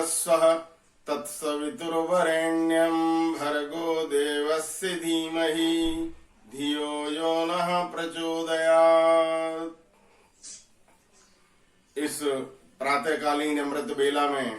भुर्भुवस्सुः तत्सवितुर्वरेण्यं भर्गो देवस्य धीमहि धियो यो नः प्रचोदयात्। इस प्रातःकालीन अमृत बेला में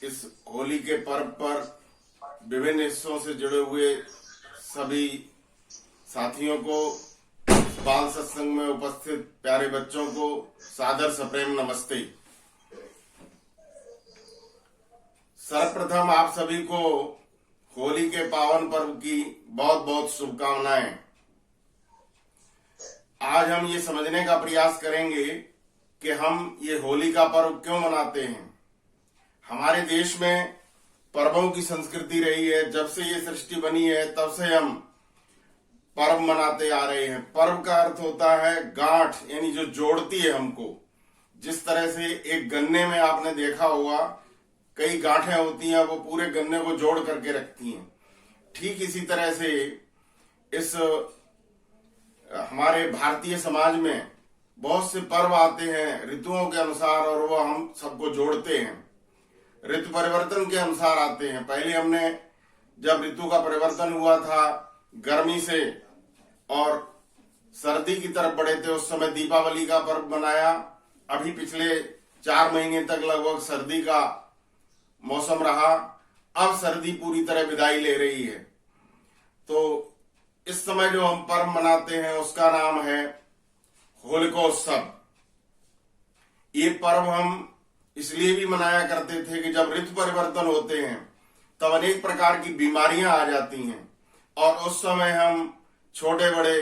इस होली के पर्व पर विभिन्न हिस्सों से जुड़े हुए सभी साथियों को, बाल सत्संग में उपस्थित प्यारे बच्चों को सादर सप्रेम नमस्ते। सर्वप्रथम आप सभी को होली के पावन पर्व की बहुत बहुत शुभकामनाएं। आज हम ये समझने का प्रयास करेंगे कि हम ये होली का पर्व क्यों मनाते हैं। हमारे देश में पर्वों की संस्कृति रही है। जब से ये सृष्टि बनी है तब से हम पर्व मनाते आ रहे हैं। पर्व का अर्थ होता है गांठ, यानी जो जोड़ती है हमको। जिस तरह से एक गन्ने में आपने देखा होगा कई गांठें होती हैं, वो पूरे गन्ने को जोड़ करके रखती हैं। ठीक इसी तरह से इस हमारे भारतीय समाज में बहुत से पर्व आते हैं ऋतुओं के अनुसार, और वो हम सबको जोड़ते हैं। ऋतु परिवर्तन के अनुसार आते हैं। पहले हमने जब ऋतु का परिवर्तन हुआ था गर्मी से और सर्दी की तरफ बढ़े थे, उस समय दीपावली का पर्व मनाया। अभी पिछले 4 महीने तक लगभग सर्दी का मौसम रहा। अब सर्दी पूरी तरह विदाई ले रही है। तो इस समय जो हम पर्व मनाते हैं उसका नाम है होलिकोत्सव। ये पर्व हम इसलिए भी मनाया करते थे कि जब ऋतु परिवर्तन होते हैं तब अनेक प्रकार की बीमारियां आ जाती हैं, और उस समय हम छोटे बड़े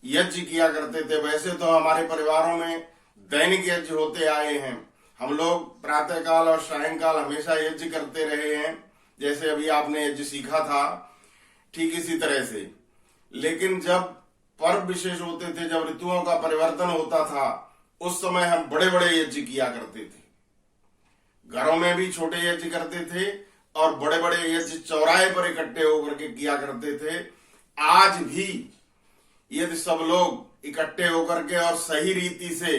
यज्ञ किया करते थे। वैसे तो हमारे परिवारों में दैनिक यज्ञ होते आए हैं। हम लोग प्रातःकाल और सायंकाल हमेशा यज्ञ करते रहे हैं, जैसे अभी आपने यज्ञ सीखा था ठीक इसी तरह से। लेकिन जब पर्व विशेष होते थे, जब ऋतुओं का परिवर्तन होता था, उस समय हम बड़े बड़े यज्ञ किया करते थे। घरों में भी छोटे यज्ञ करते थे और बड़े बड़े यज्ञ चौराहे पर इकट्ठे होकर के किया करते थे। आज भी यदि सब लोग इकट्ठे होकर के और सही रीति से,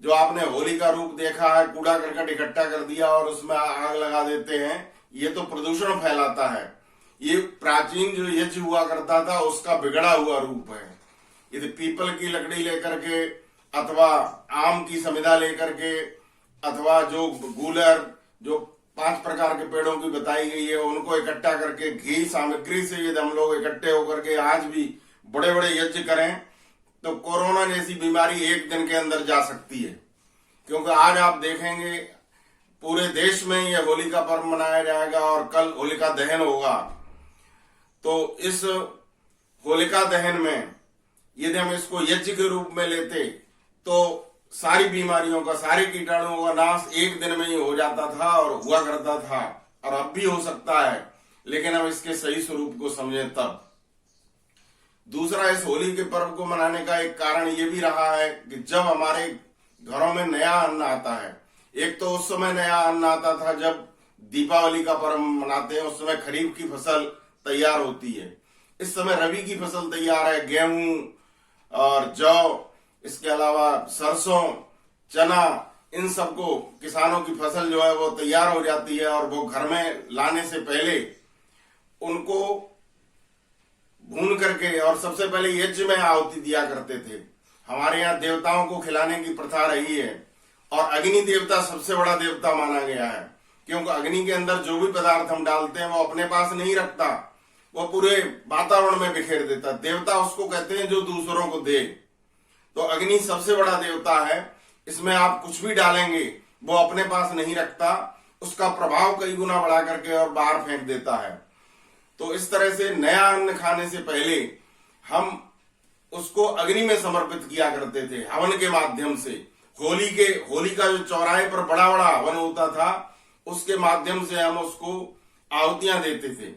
जो आपने होली का रूप देखा है, कूड़ा करकट इकट्ठा कर दिया और उसमें आग लगा देते हैं, ये तो प्रदूषण फैलाता है। ये प्राचीन जो यज्ञ हुआ करता था उसका बिगड़ा हुआ रूप है। यदि पीपल की लकड़ी लेकर के अथवा आम की समिधा लेकर के अथवा जो गूलर, जो 5 प्रकार के पेड़ों की बताई गई है, उनको इकट्ठा करके घी सामग्री से यदि हम लोग इकट्ठे होकर के आज भी बड़े बड़े यज्ञ करें तो कोरोना जैसी बीमारी एक दिन के अंदर जा सकती है। क्योंकि आज आप देखेंगे पूरे देश में ये होली का पर्व मनाया जाएगा और कल होलिका दहन होगा। तो इस होलिका दहन में यदि हम इसको यज्ञ के रूप में लेते तो सारी बीमारियों का, सारे कीटाणुओं का नाश एक दिन में ही हो जाता था और हुआ करता था, और अब भी हो सकता है, लेकिन हम इसके सही स्वरूप को समझें तब। दूसरा, इस होली के पर्व को मनाने का एक कारण ये भी रहा है कि जब हमारे घरों में नया अन्न आता है, एक तो उस समय नया अन्न आता था जब दीपावली का पर्व मनाते हैं, उस समय खरीफ की फसल तैयार होती है। इस समय रबी की फसल तैयार है, गेहूं और जौ, इसके अलावा सरसों, चना, इन सबको किसानों की फसल जो है वो तैयार हो जाती है, और वो घर में लाने से पहले उनको भून करके और सबसे पहले यज्ञ में आहुति दिया करते थे। हमारे यहाँ देवताओं को खिलाने की प्रथा रही है, और अग्नि देवता सबसे बड़ा देवता माना गया है। क्योंकि अग्नि के अंदर जो भी पदार्थ हम डालते हैं वो अपने पास नहीं रखता, वो पूरे वातावरण में बिखेर देता। देवता उसको कहते हैं जो दूसरों को दे। तो अग्नि सबसे बड़ा देवता है। इसमें आप कुछ भी डालेंगे वो अपने पास नहीं रखता, उसका प्रभाव कई गुना बढ़ा करके और बाहर फेंक देता है। तो इस तरह से नया अन्न खाने से पहले हम उसको अग्नि में समर्पित किया करते थे हवन के माध्यम से। होली का जो चौराहे पर बड़ा बड़ा हवन होता था, उसके माध्यम से हम उसको आहुतियां देते थे।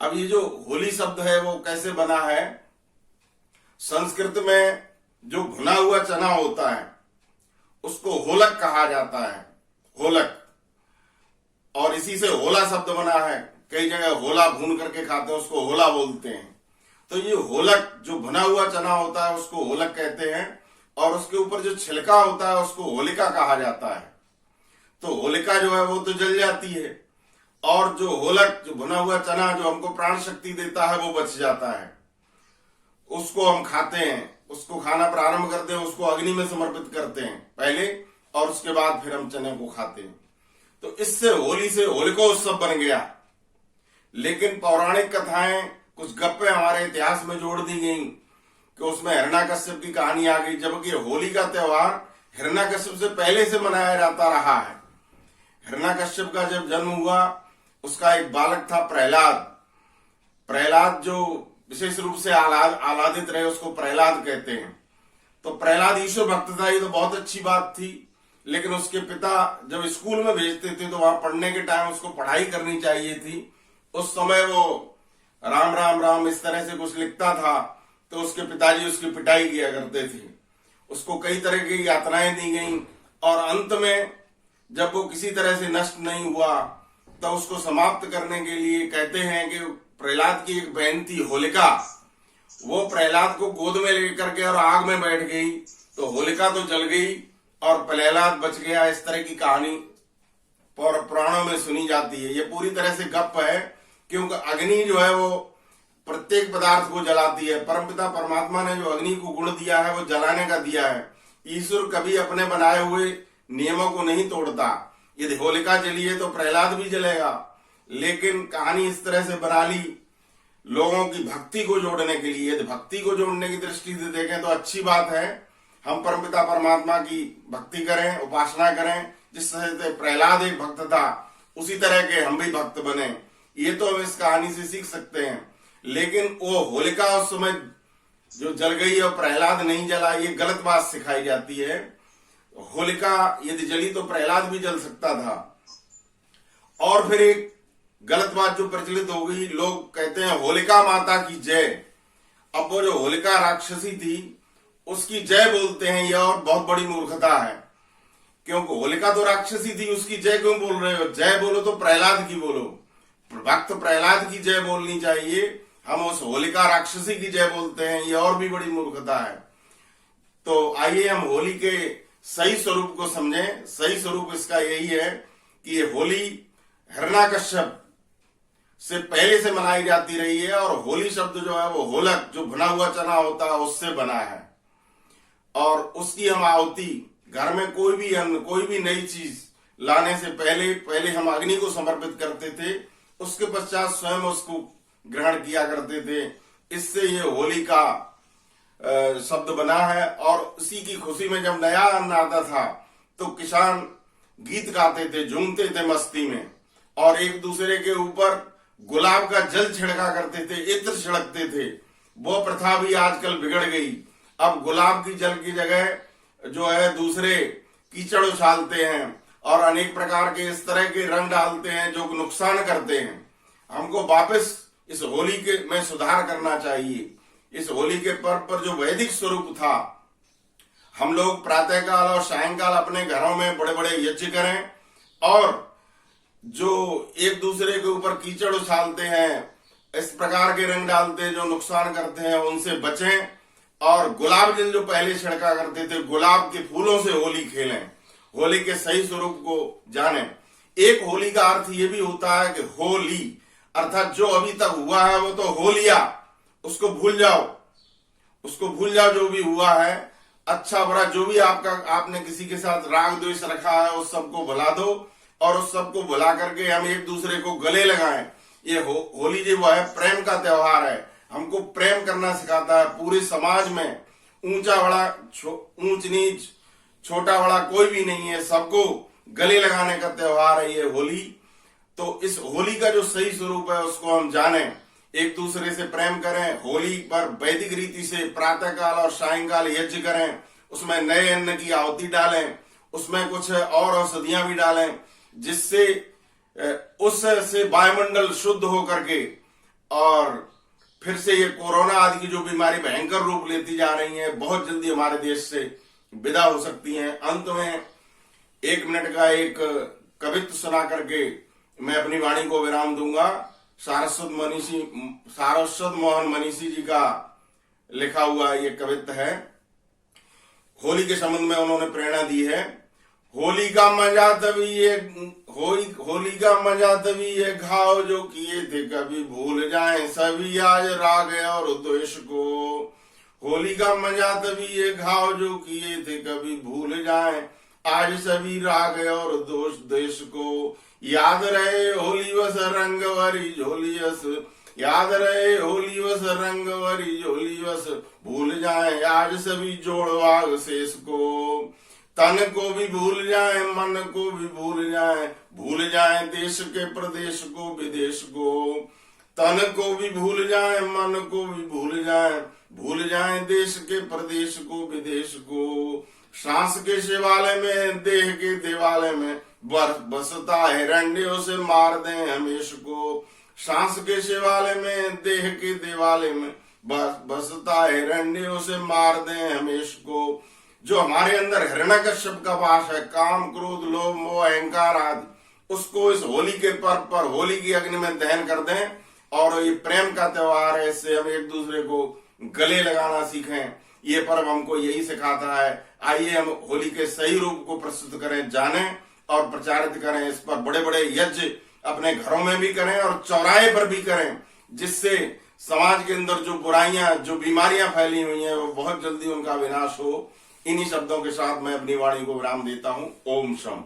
अब ये जो होली शब्द है वो कैसे बना है? संस्कृत में जो भुना हुआ चना होता है उसको होलक कहा जाता है, होलक, और इसी से होला शब्द बना है। कई जगह होला भून करके खाते हैं, उसको होला बोलते हैं। तो ये होलक, जो भुना हुआ चना होता है उसको होलक कहते हैं, और उसके ऊपर जो छिलका होता है उसको होलिका कहा जाता है। तो होलिका जो है वो तो जल जाती है, और जो होलक, जो भुना हुआ चना जो हमको प्राण शक्ति देता है, वो बच जाता है। उसको हम खाते हैं, उसको खाना प्रारंभ करते हैं, उसको अग्नि में समर्पित करते हैं पहले, और उसके बाद फिर हम चने को खाते हैं। तो इससे होली से होलिकोत्सव बन गया। लेकिन पौराणिक कथाएं, कुछ गप्पे हमारे इतिहास में जोड़ दी गई कि उसमें हिरण्यकश्यप की कहानी आ गई, जबकि होली का त्योहार हिरण्यकश्यप से पहले से मनाया जाता रहा है। हिरण्यकश्यप का जब जन्म हुआ, उसका एक बालक था प्रहलाद। प्रहलाद जो विशेष रूप से आह्लादित रहे, उसको प्रहलाद कहते हैं। तो प्रहलाद ईश्वर भक्त था, ये तो बहुत अच्छी बात थी। लेकिन उसके पिता जब स्कूल में भेजते थे तो वहां पढ़ने के टाइम उसको पढ़ाई करनी चाहिए थी। उस समय वो राम राम राम इस तरह से कुछ लिखता था, तो उसके पिताजी उसकी पिटाई किया करते थे। उसको कई तरह की यातनाएं दी गई, और अंत में जब वो किसी तरह से नष्ट नहीं हुआ, तो उसको समाप्त करने के लिए कहते हैं कि प्रहलाद की एक बहन थी होलिका, वो प्रहलाद को गोद में लेकर के और आग में बैठ गई, तो होलिका तो जल गई और प्रहलाद बच गया। इस तरह की कहानी पुराणों में सुनी जाती है। ये पूरी तरह से गप है, क्योंकि अग्नि जो है वो प्रत्येक पदार्थ को जलाती है। परमपिता परमात्मा ने जो अग्नि को गुण दिया है वो जलाने का दिया है। ईश्वर कभी अपने बनाए हुए नियमों को नहीं तोड़ता। यदि होलिका जली है तो प्रहलाद भी जलेगा। लेकिन कहानी इस तरह से बना ली लोगों की भक्ति को जोड़ने के लिए। यदि भक्ति को जोड़ने की दृष्टि से देखें तो अच्छी बात है, हम परमपिता परमात्मा की भक्ति करें, उपासना करें। जिस तरह से प्रहलाद एक भक्त था, उसी तरह के हम भी भक्त बने। ये तो हम इस कहानी से सीख सकते हैं। लेकिन वो होलिका उस समय जो जल गई और प्रहलाद नहीं जला, ये गलत बात सिखाई जाती है। होलिका यदि जली तो प्रहलाद भी जल सकता था। और फिर एक गलत बात जो प्रचलित हो गई, लोग कहते हैं होलिका माता की जय। अब वो जो होलिका राक्षसी थी उसकी जय बोलते हैं, यह और बहुत बड़ी मूर्खता है। क्योंकि होलिका तो राक्षसी थी, उसकी जय क्यों बोल रहे हो? जय बोलो तो प्रहलाद की बोलो, भक्त प्रहलाद की जय बोलनी चाहिए। हम उस होलिका राक्षसी की जय बोलते हैं, ये और भी बड़ी मूर्खता है। तो आइए हम होली के सही स्वरूप को समझें। सही स्वरूप इसका यही है कि ये होली हिरण्यकश्यप से पहले से मनाई जाती रही है, और होली शब्द जो है वो होलक, जो भुना हुआ चना होता है, उससे बना है। और उसकी हम आहुति घर में कोई भी अन्न, कोई भी नई चीज लाने से पहले हम अग्नि को समर्पित करते थे, उसके पश्चात स्वयं उसको ग्रहण किया करते थे। इससे ये होली का शब्द बना है। और उसी की खुशी में जब नया अन्न आता था तो किसान गीत गाते थे, झूमते थे मस्ती में, और एक दूसरे के ऊपर गुलाब का जल छिड़का करते थे, इत्र छिड़कते थे। वो प्रथा भी आजकल बिगड़ गई। अब गुलाब की जल की जगह जो है दूसरे कीचड़ उछालते हैं और अनेक प्रकार के इस तरह के रंग डालते हैं जो नुकसान करते हैं। हमको वापस इस होली के में सुधार करना चाहिए। इस होली के पर्व पर जो वैदिक स्वरूप था, हम लोग प्रातःकाल और सायंकाल अपने घरों में बड़े बड़े यज्ञ करें, और जो एक दूसरे के ऊपर कीचड़ उछालते हैं, इस प्रकार के रंग डालते हैं जो नुकसान करते हैं, उनसे बचें। और गुलाब जल जो पहले छिड़का करते थे, गुलाब के फूलों से होली खेलें। होली के सही स्वरूप को जानें। एक होली का अर्थ ये भी होता है कि होली अर्थात जो अभी तक हुआ है वो तो हो लिया, उसको भूल जाओ, उसको भूल जाओ जो भी हुआ है। अच्छा बुरा जो भी आपने किसी के साथ राग द्वेष रखा है, उस सबको भुला दो, और उस सबको भुला करके हम एक दूसरे को गले लगाएं। ये होली जो है प्रेम का त्योहार है, हमको प्रेम करना सिखाता है। पूरे समाज में ऊंचा बड़ा, ऊंच नीच, छोटा बड़ा कोई भी नहीं है, सबको गले लगाने का त्योहार है ये होली। तो इस होली का जो सही स्वरूप है उसको हम जानें, एक दूसरे से प्रेम करें। होली पर वैदिक रीति से प्रातःकाल और सायंकाल यज्ञ करें, उसमें नए अन्न की आहुति डालें, उसमें कुछ और औषधियां भी डालें, जिससे उससे वायुमंडल शुद्ध हो करके और फिर से ये कोरोना आदि की जो बीमारी भयंकर रूप लेती जा रही है, बहुत जल्दी हमारे देश से विदा हो सकती हैं। अंत में 1 मिनट का एक कवित्व सुना करके मैं अपनी वाणी को विराम दूंगा। सारस्वत मोहन मनीषी जी का लिखा हुआ ये कवित्व है। होली के संबंध में उन्होंने प्रेरणा दी है। होली का मजा तभी ये होली का मजा तभी ये घाव जो किए थे कभी भूल जाएं सभी आज राग और द्वेष को। होली का मजा तभी ये घाव जो किए थे कभी भूल जाएं आज सभी राग और द्वेष को। याद रहे होली वस रंग वरी झोली वस, याद रहे होली वस रंग वरी झोली वस, भूल जाएं आज सभी जोड़ वाग शेष को। तन को भी भूल जाएं मन को भी भूल जाएं देश के प्रदेश को विदेश को। तन को भी भूल जाएं मन को भी भूल जाएं देश के प्रदेश को विदेश को। सांस के शिवालय में देह के देवालय में बसता है हिरण्यों से मार दें हमेश को। सांस के शिवालय में देह के देवालय में बसता है हिरण्यों से मार दें हमेश को। जो हमारे अंदर हिरण्यकश्यप का वास है, काम क्रोध लोभ मोह अहंकार आदि, उसको इस होली के पर्व पर होली की अग्नि में दहन कर दें। और ये प्रेम का त्योहार है, इससे हम एक दूसरे को गले लगाना सीखें। ये पर्व हमको यही सिखाता है। आइए हम होली के सही रूप को प्रस्तुत करें, जानें और प्रचारित करें। इस पर बड़े बड़े यज्ञ अपने घरों में भी करें और चौराहे पर भी करें, जिससे समाज के अंदर जो बुराइयां जो बीमारियां फैली हुई हैं वो बहुत जल्दी उनका विनाश हो। इन्हीं शब्दों के साथ मैं अपनी वाणी को विराम देता हूं। ओम शम।